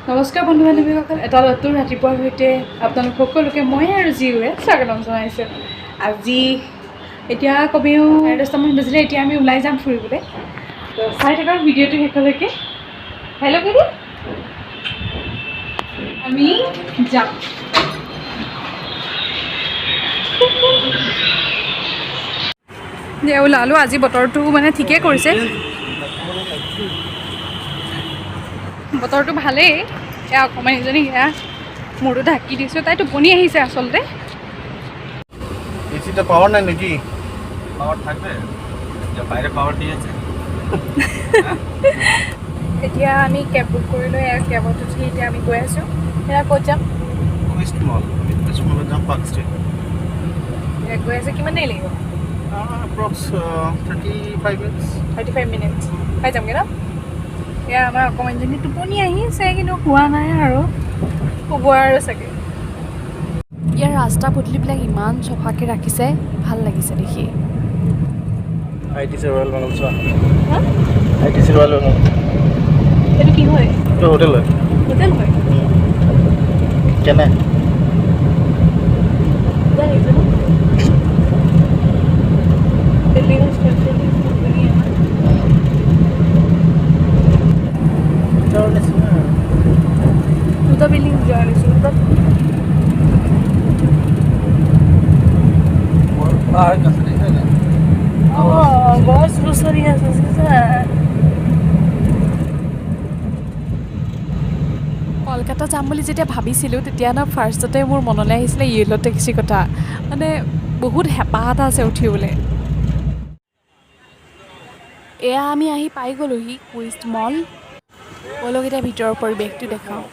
নমস্কাৰ বন্ধু বান্ধৱীসকল, এটা নতুন ৰাতিপুৱাৰ সৈতে আপোনালোক সকলোকে মই আৰু জীৱে স্বাগতম জনাইছোঁ। আজি এতিয়া কমেও 10:30মান বাজিলে। এতিয়া আমি ওলাই যাম ফুৰিবলৈ। তো চাই থকা ভিডিঅ'টো শেষলৈকে। হেল্ল' বাইদেউ, আমি যাম। ওলালোঁ। আজি বতৰটো মানে ঠিকেই কৰিছে, বতৰটো ভালেই। এয়া অকণমান এজনী এয়া মূৰটো ঢাকি দিছোঁ, তাই টোপনি আহিছে আচলতে। এসিটা পাওয়ার নাই নাকি? পাওয়ার থাকবে, বাইরে পাওয়ার দিয়েছে। এতিয়া আমি কেব বুক কৰিলোঁ। এয়া কেবত উঠি এতিয়া আমি গৈ আছোঁ। এয়া ক'ত যাম? কুইষ্ট মলত যাম, পাৰ্ক ষ্ট্ৰীট। এয়া গৈ আছে। কিমান দেৰি লাগিব? Approx 35 minutes. 35 মিনিটছ পাই যামগৈ ন? এয়া আমাৰ অকণমানজনী টোপনি আহিছে, কিন্তু হোৱা নাই আৰু শুব আৰু চাগে। ইয়াৰ ৰাস্তা পদূলিবিলাক ইমান চফাকৈ ৰাখিছে, ভাল লাগিছে দেখি। ITC ৰয়েল বেংগল চোৱা। ITC royal Bengal. এইটো কি হয়? এইটো হোটেল হয়। হোটেল হয়? কেনে? দুটা বিল্ডিং যোৱা নিছিলোঁ তাত। গছ গছনি আছে। কলকাতা যাম বুলি যেতিয়া ভাবিছিলোঁ, তেতিয়া ন ফাৰ্ষ্টতে মোৰ মনলৈ আহিছিলে য়েল' টেক্সি কথা। মানে বহুত হেঁপাহ এটা আছে উঠিবলৈ। এয়া আমি আহি পাই গ'লোহি কুইষ্ট মল। ব'লক এতিয়া ভিতৰৰ পৰিৱেশটো দেখাওঁ।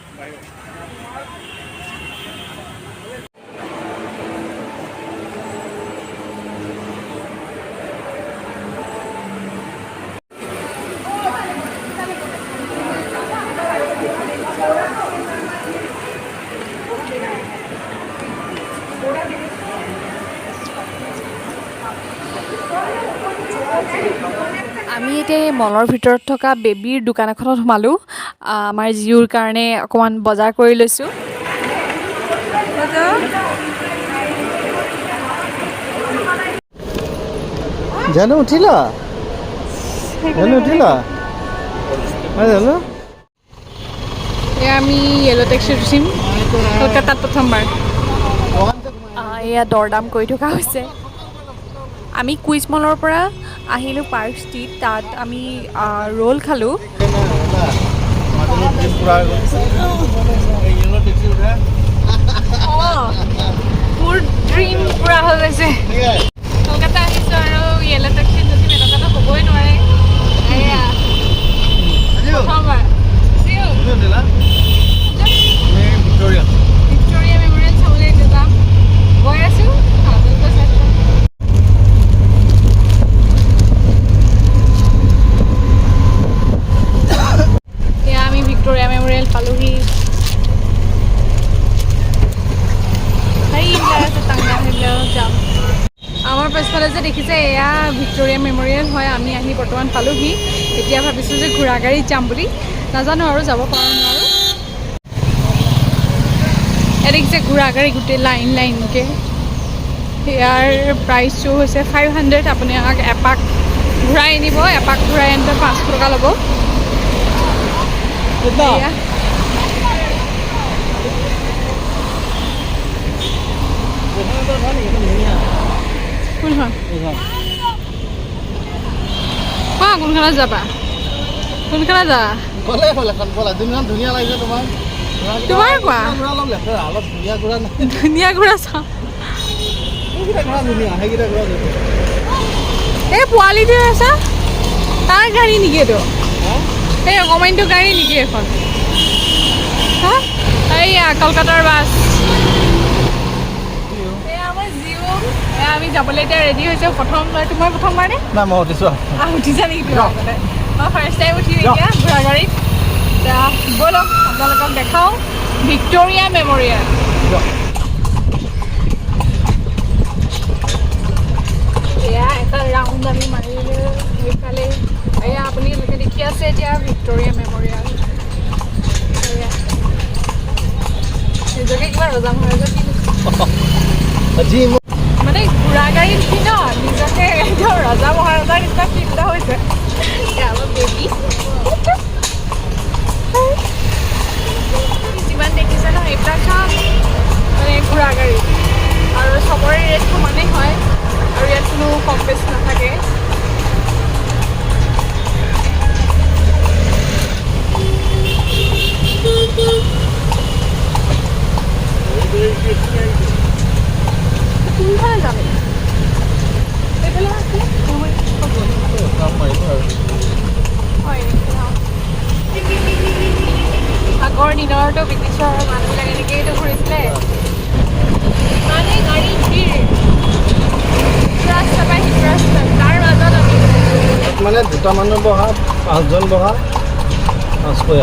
আমি এতিয়া এই মলৰ ভিতৰত থকা বেবীৰ দোকান এখনত সোমালোঁ। আমাৰ জিউৰ কাৰণে অকণমান বজাৰ কৰি লৈছোঁ। জানো উঠিলা? এয়া আমি য়েল' টেক্সিত উঠিম কলকাতাত প্ৰথমবাৰ। এয়া দৰদাম কৰি থকা হৈছে। আমি কুইজ মলৰ পৰা আহিলোঁ পাৰ্ক ষ্ট্ৰীট। তাত আমি ৰোল খালোঁ। মোৰ ড্ৰিম পূৰা হৈ গৈছে। কলকাতা আহিছোঁ আৰু য়েল' টেক্সিত যদি এনেকুৱাটো হ'বই নোৱাৰে। এয়া প্ৰথমবাৰ ভিক্টৰিয়া মেমৰিয়েল চাবলৈ এতিয়া যাম। গৈ আছোঁ। এতিয়া আমি ভিক্টৰিয়া মেমৰিয়েল পালোহি। সেইবিলাক আছে টাঙ্গা, সেইবিলাক যাম। আমাৰ পাছফালে যে দেখিছে, এয়া ভিক্টৰিয়া মেমৰিয়েল হয়। আমি আহি বৰ্তমান পালোহি। এতিয়া ভাবিছোঁ যে ঘোঁৰা গাড়ীত যাম বুলি। নাজানো আৰু যাব পাৰোঁ নোৱাৰোঁ। এয়া দেখিছে ঘোঁৰা গাড়ী গোটেই লাইন লাইনকৈ। ইয়াৰ প্ৰাইচটো হৈছে 500। আপুনি আমাক এপাক ঘূৰাই আনিব। এপাক ঘূৰাই আনিলে 500 টকা ল'ব। এয়া কোনখন? কোনখনত যাবা? কোনখনত যাবা? ধুনীয়া লাগিছে তোমাৰ। তোমাৰ কোৱা। ধুনীয়া ঘোঁৰা চাওঁ। এই পোৱালিটো আছে, তাৰ গাড়ী নেকি এইটো? এই অকণমানিটো গাড়ী নেকি এখন? হা, এইয়া কলকাতাৰ বাছ। এয়া আমাৰ জিঅ'। এয়া আমি যাবলৈ এতিয়া ৰেডি হৈছোঁ। তোমাৰ প্ৰথমবাৰ নে? নাই, মই উঠিছোঁ। উঠিছা নেকি তুমি আগতে? মই ফাৰ্ষ্ট টাইম উঠিম এতিয়া ঘোঁৰা গাড়ীত। এতিয়া ব'লক আপোনালোকক দেখাওঁ ভিক্টৰিয়া মেমৰিয়েল। এয়া এটা ৰাউণ্ড আমি মাৰিলোঁ সেইফালে। এয়া আপুনি এনেকৈ দেখি আছে এতিয়া ভিক্টৰিয়া মেমৰিয়েল। এয়া ৰজা মহাৰাজা আজি মানে ঘোঁৰা গাড়ীত উঠি ন নিজকে একদম ৰজা মহাৰাজাৰ নিচিনা ফিল এটা হৈছে আমাৰ বেবী যিমান দেখিছে ন এইবিলাক চব মানে ঘোঁৰা গাড়ী আৰু চবৰে ৰেট সমানেই হয় আৰু ইয়াত কোনো কম বেছ নাথাকে কোনফালে যাবি সেইফালে আছে হয় আগৰ দিনৰতো ব্ৰিটিছৰ মানুহবিলাক এনেকৈতো ঘূৰিছিলে মানে গাড়ী ভিৰ ৰাস্তা পাই সিটো ৰাস্তা তাৰ মাজত আমি মানে দুটা মানুহ বহা 5জন বহা 500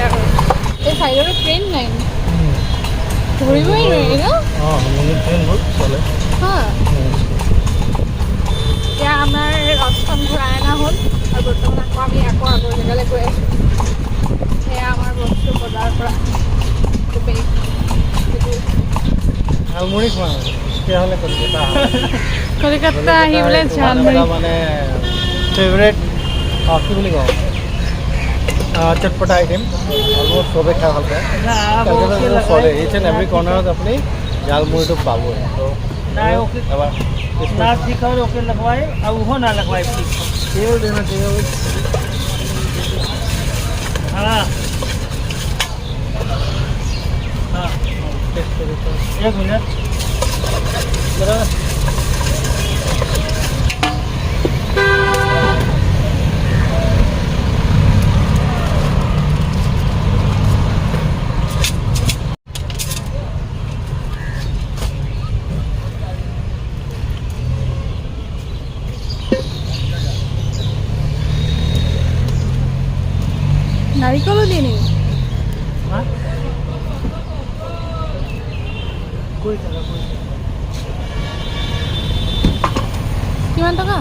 আৰু এই চাইডৰ ট্ৰেইন নাই ধৰিবই নোৱাৰি ন মিনি ট্ৰেইনবোৰ চলে হা এতিয়া আমাৰ ৰথখন ঘূৰাই অনা হ'ল আৰু বৰ্তমান আমি আকৌ আগৰ জেগালৈ গৈ আছোঁ সেয়া আমাৰ বস্তু বজাৰৰ পৰা ঝালমুড়ি খোৱা তেতিয়াহ'লে কলিকতা আহিবলৈ ঝালমুড়ি মানে ফেভৰেট কি বুলি কওঁ চটপটা আইটেম অলমষ্ট চবেই খাই ভাল পায় চলে ইটছ এণ্ড এভৰি কৰ্নাৰত আপুনি ঝালমুড়িটো পাবই এবাৰ ठीक है ओके लगवाए अब वो ना लगवाए तेल देना चाहिए हाँ हाँ एक मिनट बराबर নাৰিকলো দিয়ে নেকি हाँ কিমান টকা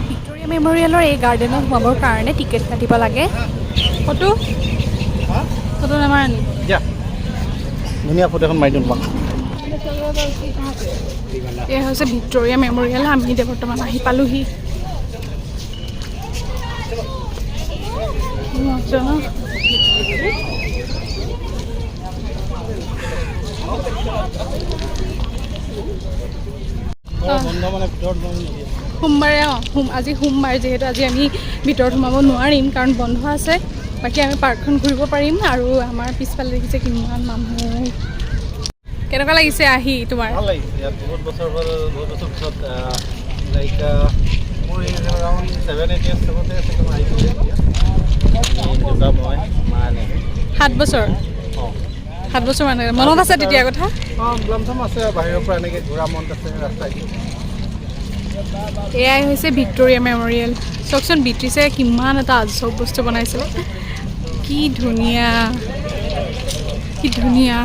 ভিক্টৰিয়া মেমৰিয়েলৰ এই গাৰ্ডেনত সোমাবৰ কাৰণে টিকেট কাটিব লাগে ফটো ফটো নামাৰা নি দিয়া ধুনীয়া ফটো এখন মাৰি দিম তোমাক এয়া হৈছে ভিক্টৰিয়া মেমৰিয়েল আমি এতিয়া বৰ্তমান আহি পালোহি মজা ন বন্ধ মানে ভিতৰত নিদিয়ে সোমবাৰে আজি সোমবাৰ যিহেতু আজি আমি ভিতৰত সোমাব নোৱাৰিম কাৰণ বন্ধ আছে বাকী আমি পাৰ্কখন ঘূৰিব পাৰিম আৰু আমাৰ পিছফালে দেখিছে কিমান মানুহ কেনেকুৱা লাগিছে আহি তোমাৰ ভাল লাগিছে ইয়াত বহুত বছৰ পিছত লাইক মোৰ এই এৰাউণ্ড 7-8 years থাকোঁতে মই আহিছিলোঁ দেউতা মই মা এনেকৈ 7 বছৰ অঁ 7 বছৰ মানে মনত আছে তেতিয়া কথা ব্লামচাম আছে বাহিৰৰ পৰা এনেকৈ ঘূৰা মন আছে ৰাস্তাইদি এয়াই হৈছে ভিক্টৰিয়া মেমৰিয়েল চাওকচোন ব্ৰিটিছে কিমান এটা আজব বস্তু বনাইছিলে কি ধুনীয়া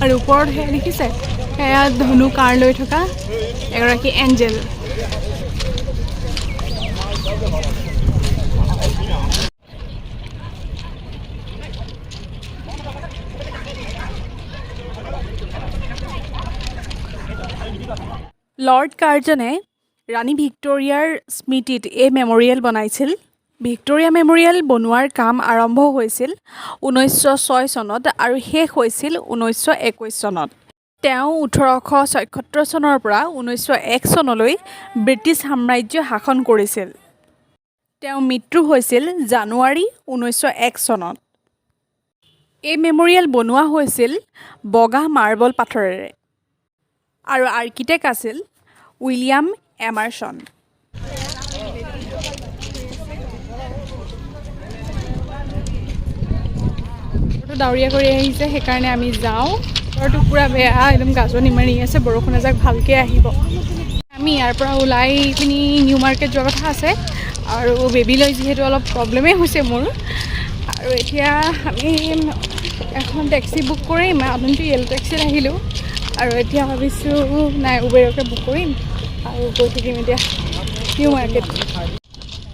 আৰু ওপৰত সেয়া দেখিছে সেয়া ধনু কাৰ লৈ থকা এগৰাকী এঞ্জেল লৰ্ড কাৰ্জনে ৰাণী ভিক্টৰিয়াৰ স্মৃতিত এই মেমৰিয়েল বনাইছিল ভিক্টৰিয়া মেমৰিয়েল বনোৱাৰ কাম আৰম্ভ হৈছিল 1906 চনত আৰু শেষ হৈছিল 1921 চনত তেওঁ 1876 চনৰ পৰা 1901 চনলৈ ব্ৰিটিছ সাম্ৰাজ্য শাসন কৰিছিল তেওঁৰ মৃত্যু হৈছিল জানুৱাৰী 1901 চনত এই মেমৰিয়েল বনোৱা হৈছিল বগা মাৰ্বল পাথৰেৰে আৰু আৰ্কিটেক্ট আছিল উইলিয়াম এমাৰছন ডাৱৰীয়া কৰি আহিছে সেইকাৰণে আমি যাওঁ বতৰটো পুৰা বেয়া একদম গাজনি মাৰি আছে বৰষুণ এজাক ভালকৈ আহিব আমি ইয়াৰ পৰা ওলাই পিনি নিউ মাৰ্কেট যোৱাৰ কথা আছে আৰু বেবী লৈ যিহেতু অলপ প্ৰব্লেমেই হৈছে মোৰ আৰু এতিয়া আমি এখন টেক্সি বুক কৰিম আমিতো য়েল্ল' টেক্সিত আহিলোঁ আৰু এতিয়া ভাবিছোঁ নাই উবেৰকে বুক কৰিম আৰু গৈ থাকিম এতিয়া নিউ মাৰ্কেট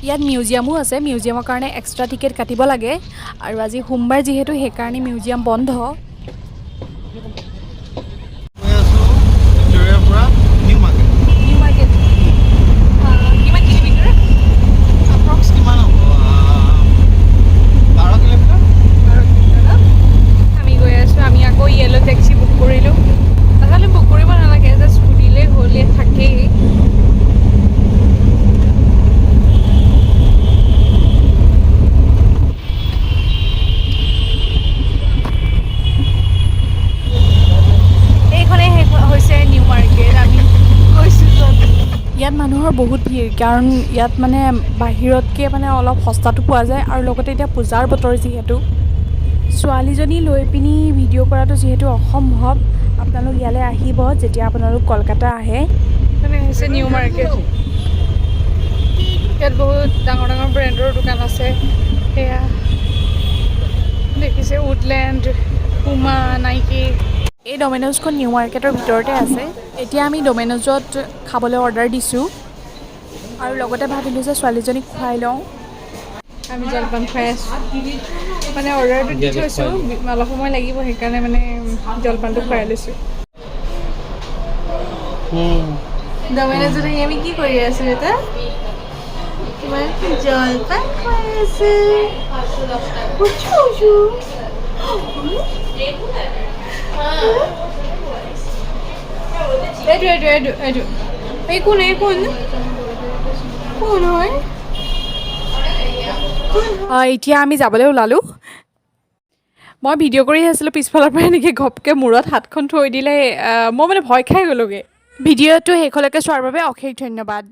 ইয়াত মিউজিয়ামো আছে মিউজিয়ামৰ কাৰণে এক্সট্ৰা টিকেট কাটিব লাগে আৰু আজি সোমবাৰ যিহেতু সেইকাৰণে মিউজিয়াম বন্ধ ইয়াত মানুহৰ বহুত ভিৰ কাৰণ ইয়াত মানে বাহিৰতকৈ মানে অলপ সস্তাটো পোৱা যায় আৰু লগতে এতিয়া পূজাৰ বতৰ যিহেতু ছোৱালীজনী লৈ পিনি ভিডিঅ' কৰাটো যিহেতু অসম্ভৱ আপোনালোক ইয়ালৈ আহিব যেতিয়া আপোনালোক কলকাতা আহে মানে হৈছে নিউ মাৰ্কেট ইয়াত বহুত ডাঙৰ ডাঙৰ ব্ৰেণ্ডৰ দোকান আছে সেয়া দেখিছে উডলেণ্ড পুমা নাইকি এই ডমিন'জখন নিউ মাৰ্কেটৰ ভিতৰতে আছে এতিয়া আমি ডমিন'জত খাবলৈ অৰ্ডাৰ দিছোঁ আৰু লগতে ভাবিলোঁ যে ছোৱালীজনীক খুৱাই লওঁ আমি জলপান খুৱাই আছোঁ মানে অৰ্ডাৰটো দি থৈছোঁ অলপ সময় লাগিব সেইকাৰণে মানে জলপানটো খুৱাই লৈছোঁ ডমিন'জত আহি আমি কি কৰি আছোঁ এটা জলপান খুৱাই আছোঁ এইটো কোন হয় এতিয়া আমি যাবলৈ ওলালোঁ মই ভিডিঅ' কৰি আছিলোঁ পিছফালৰ পৰা এনেকৈ ঘপকৈ মূৰত হাতখন থৈ দিলে মই মানে ভয় খাই গ'লোগৈ ভিডিঅ'টো শেষলৈকে চোৱাৰ বাবে অশেষ ধন্যবাদ